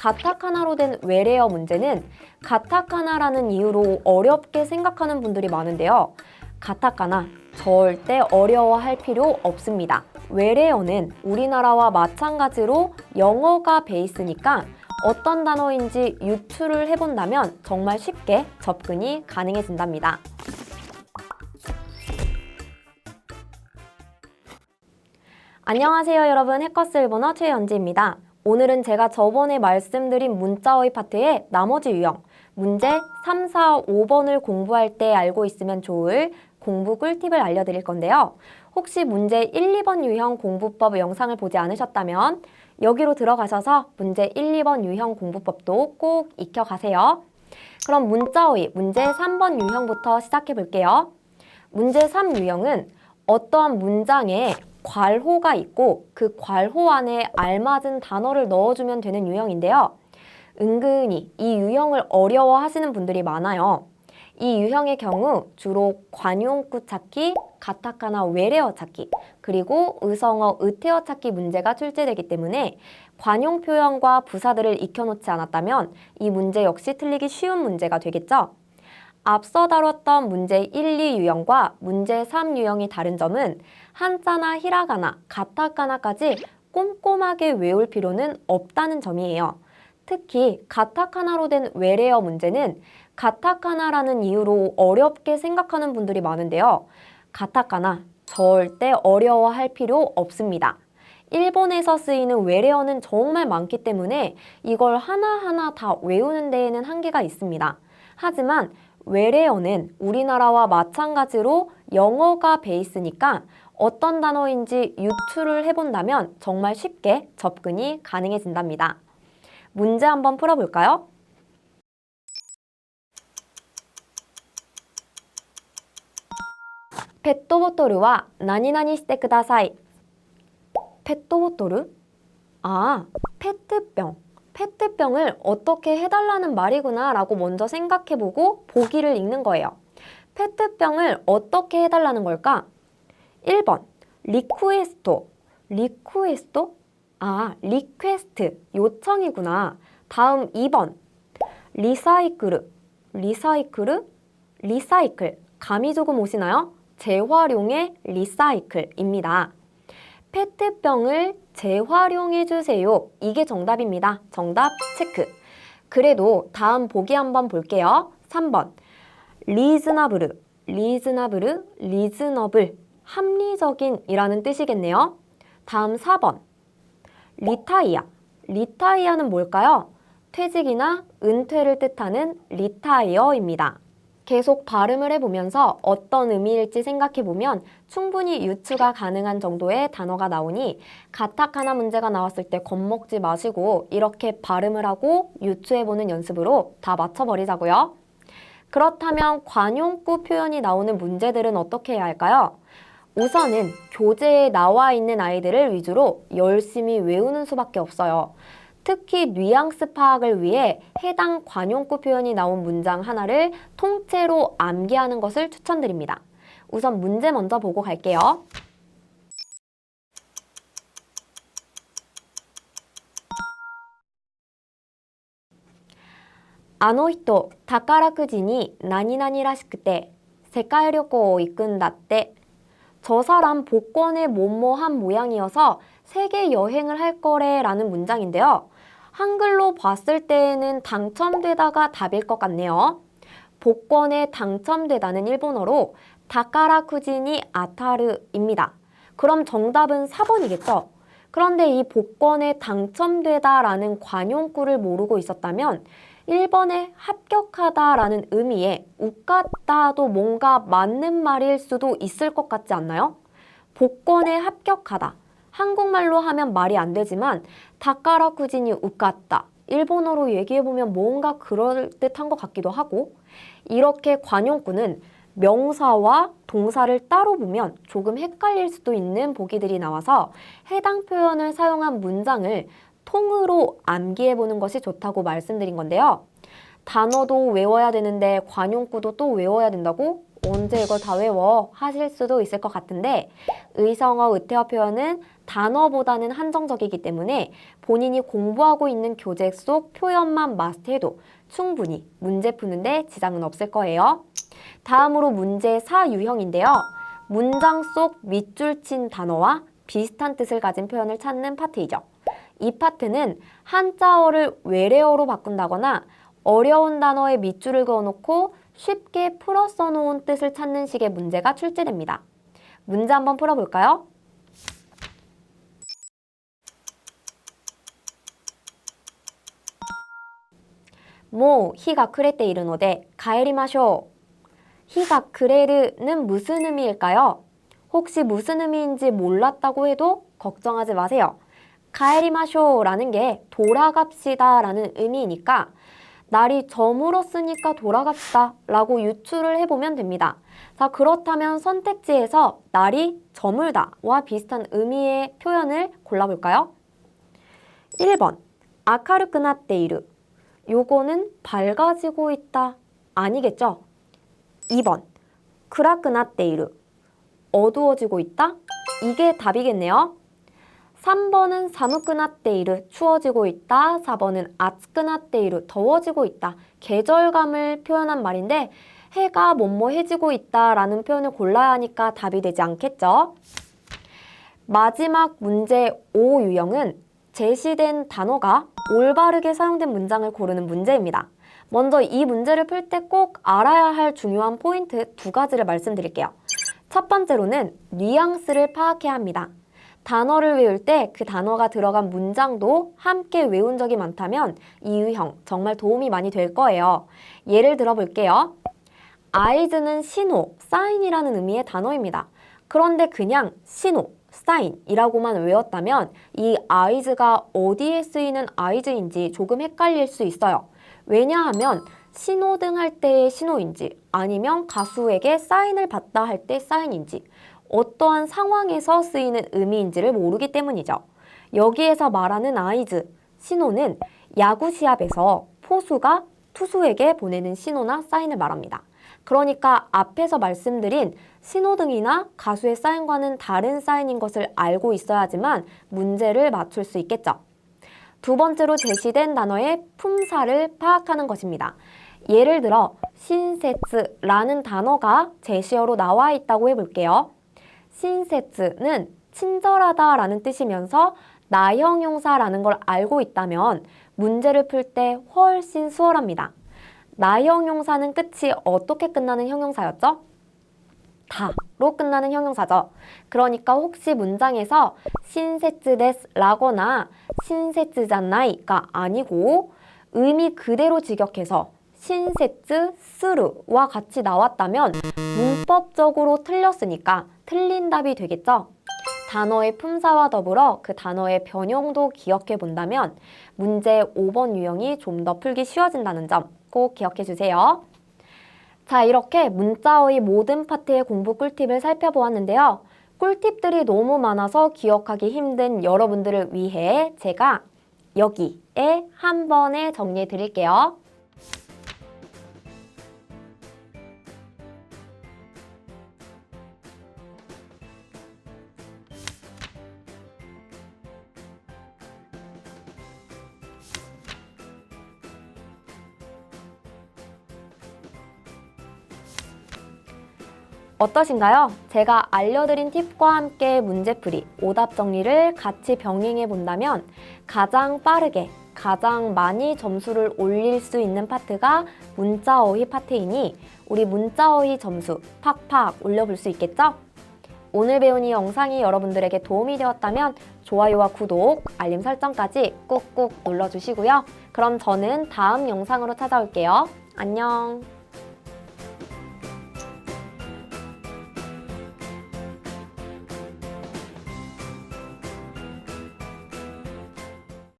가타카나로 된 외래어 문제는 가타카나라는 이유로 어렵게 생각하는 분들이 많은데요. 가타카나 절대 어려워할 필요 없습니다. 외래어는 우리나라와 마찬가지로 영어가 베이스니까 어떤 단어인지 유추를 해본다면 정말 쉽게 접근이 가능해진답니다. 안녕하세요 여러분, 해커스 일본어 최연지입니다. 오늘은 제가 저번에 말씀드린 문자어휘 파트의 나머지 유형, 문제 3, 4, 5번을 공부할 때 알고 있으면 좋을 공부 꿀팁을 알려드릴 건데요. 혹시 문제 1, 2번 유형 공부법 영상을 보지 않으셨다면 여기로 들어가셔서 문제 1, 2번 유형 공부법도 꼭 익혀가세요. 그럼 문자어휘 문제 3번 유형부터 시작해 볼게요. 문제 3 유형은 어떠한 문장에 괄호가 있고 그 괄호 안에 알맞은 단어를 넣어주면 되는 유형인데요. 은근히 이 유형을 어려워하시는 분들이 많아요. 이 유형의 경우 주로 관용구 찾기, 가타카나 외래어 찾기, 그리고 의성어, 의태어 찾기 문제가 출제되기 때문에 관용 표현과 부사들을 익혀놓지 않았다면 이 문제 역시 틀리기 쉬운 문제가 되겠죠. 앞서 다뤘던 문제 1, 2 유형과 문제 3 유형이 다른 점은 한자나 히라가나, 가타카나까지 꼼꼼하게 외울 필요는 없다는 점이에요. 특히 가타카나로 된 외래어 문제는 가타카나라는 이유로 어렵게 생각하는 분들이 많은데요. 가타카나 절대 어려워할 필요 없습니다. 일본에서 쓰이는 외래어는 정말 많기 때문에 이걸 하나하나 다 외우는 데에는 한계가 있습니다. 하지만 외래어는 우리나라와 마찬가지로 영어가 베이스니까 어떤 단어인지 유추를 해본다면 정말 쉽게 접근이 가능해진답니다. 문제 한번 풀어볼까요? 페ットボトルは 나니나니 시테 쿠다사이. 페ットボトル? 아, 페트병. 페트병을 어떻게 해달라는 말이구나 라고 먼저 생각해보고 보기를 읽는 거예요. 페트병을 어떻게 해달라는 걸까? 1번 리쿠에스토. 리쿠에스토? 아, 리퀘스트, 요청이구나. 다음 2번 리사이크ル. 리사이크ル? 리사이클. 감이 조금 오시나요? 재활용의 리사이클입니다. 페트병을 재활용해주세요. 이게 정답입니다. 정답 체크. 그래도 다음 보기 한번 볼게요. 3번 리즈너블. 리즈너블, 리즈너블. 합리적인 이라는 뜻이겠네요. 다음 4번 리타이어. 리타이어는 뭘까요? 퇴직이나 은퇴를 뜻하는 리타이어입니다. 계속 발음을 해보면서 어떤 의미일지 생각해보면 충분히 유추가 가능한 정도의 단어가 나오니 가타카나 문제가 나왔을 때 겁먹지 마시고 이렇게 발음을 하고 유추해보는 연습으로 다 맞춰버리자고요. 그렇다면 관용구 표현이 나오는 문제들은 어떻게 해야 할까요? 우선은 교재에 나와 있는 아이들을 위주로 열심히 외우는 수밖에 없어요. 특히 뉘앙스 파악을 위해 해당 관용구 표현이 나온 문장 하나를 통째로 암기하는 것을 추천드립니다. 우선 문제 먼저 보고 갈게요. 아노히토 타카라쿠지に 何々らしくて世界旅行を行くんだって。저 사람 복권에 뭐뭐한 모양이어서 세계 여행을 할 거래 라는 문장인데요. 한글로 봤을 때에는 당첨되다가 답일 것 같네요. 복권에 당첨되다는 일본어로 다카라쿠지니 아타르입니다. 그럼 정답은 4번이겠죠? 그런데 이 복권에 당첨되다라는 관용구를 모르고 있었다면 1번에 합격하다라는 의미의 웃갔다도 뭔가 맞는 말일 수도 있을 것 같지 않나요? 복권에 합격하다. 한국말로 하면 말이 안 되지만 다카라쿠지니 웃갔다. 일본어로 얘기해보면 뭔가 그럴듯한 것 같기도 하고 이렇게 관용구는 명사와 동사를 따로 보면 조금 헷갈릴 수도 있는 보기들이 나와서 해당 표현을 사용한 문장을 통으로 암기해보는 것이 좋다고 말씀드린 건데요. 단어도 외워야 되는데 관용구도 또 외워야 된다고? 언제 이걸 다 외워 하실 수도 있을 것 같은데 의성어, 의태어 표현은 단어보다는 한정적이기 때문에 본인이 공부하고 있는 교재 속 표현만 마스터해도 충분히 문제 푸는데 지장은 없을 거예요. 다음으로 문제 4유형인데요. 문장 속 밑줄 친 단어와 비슷한 뜻을 가진 표현을 찾는 파트이죠. 이 파트는 한자어를 외래어로 바꾼다거나 어려운 단어에 밑줄을 그어놓고 쉽게 풀어 써놓은 뜻을 찾는 식의 문제가 출제됩니다. 문제 한번 풀어볼까요? 히가 그레때 이르노데 가에리마쇼. 히가 그레르는 무슨 의미일까요? 혹시 무슨 의미인지 몰랐다고 해도 걱정하지 마세요. 가에리마쇼라는 게 돌아갑시다 라는 의미이니까 날이 저물었으니까 돌아갑시다 라고 유추를 해보면 됩니다. 자, 그렇다면 선택지에서 날이 저물다와 비슷한 의미의 표현을 골라볼까요? 1번 아카르크나테이르. 요거는 밝아지고 있다 아니겠죠? 2번 크라크나테이르. 어두워지고 있다? 이게 답이겠네요. 3번은 사무크나테이르. 추워지고 있다. 4번은 아츠크나테이르. 더워지고 있다. 계절감을 표현한 말인데 해가 뭐뭐해지고 있다 라는 표현을 골라야 하니까 답이 되지 않겠죠? 마지막 문제 5유형은 제시된 단어가 올바르게 사용된 문장을 고르는 문제입니다. 먼저 이 문제를 풀 때 꼭 알아야 할 중요한 포인트 2가지를 말씀드릴게요. 첫 번째로는 뉘앙스를 파악해야 합니다. 단어를 외울 때 그 단어가 들어간 문장도 함께 외운 적이 많다면 이 유형 정말 도움이 많이 될 거예요. 예를 들어 볼게요. 아이즈는 신호, 사인이라는 의미의 단어입니다. 그런데 그냥 신호, 사인이라고만 외웠다면 이 아이즈가 어디에 쓰이는 아이즈인지 조금 헷갈릴 수 있어요. 왜냐하면 신호등 할 때의 신호인지 아니면 가수에게 사인을 받다 할 때 사인인지 어떠한 상황에서 쓰이는 의미인지를 모르기 때문이죠. 여기에서 말하는 아이즈, 신호는 야구 시합에서 포수가 투수에게 보내는 신호나 사인을 말합니다. 그러니까 앞에서 말씀드린 신호등이나 가수의 사인과는 다른 사인인 것을 알고 있어야지만 문제를 맞출 수 있겠죠. 두 번째로 제시된 단어의 품사를 파악하는 것입니다. 예를 들어 신세츠라는 단어가 제시어로 나와 있다고 해볼게요. 신세츠는 친절하다라는 뜻이면서 나형용사라는 걸 알고 있다면 문제를 풀 때 훨씬 수월합니다. 나형용사는 끝이 어떻게 끝나는 형용사였죠? 다로 끝나는 형용사죠. 그러니까 혹시 문장에서 신세츠 데스라거나 신세츠잖나이가 아니고 의미 그대로 직역해서 신세츠 스루와 같이 나왔다면 문법적으로 틀렸으니까 틀린 답이 되겠죠? 단어의 품사와 더불어 그 단어의 변형도 기억해 본다면 문제 5번 유형이 좀 더 풀기 쉬워진다는 점 꼭 기억해 주세요. 자, 이렇게 문자어의 모든 파트의 공부 꿀팁을 살펴보았는데요. 꿀팁들이 너무 많아서 기억하기 힘든 여러분들을 위해 제가 여기에 한 번에 정리해 드릴게요. 어떠신가요? 제가 알려드린 팁과 함께 문제풀이, 오답 정리를 같이 병행해 본다면 가장 빠르게, 가장 많이 점수를 올릴 수 있는 파트가 문자어휘 파트이니 우리 문자어휘 점수 팍팍 올려볼 수 있겠죠? 오늘 배운 이 영상이 여러분들에게 도움이 되었다면 좋아요와 구독, 알림 설정까지 꾹꾹 눌러주시고요. 그럼 저는 다음 영상으로 찾아올게요. 안녕!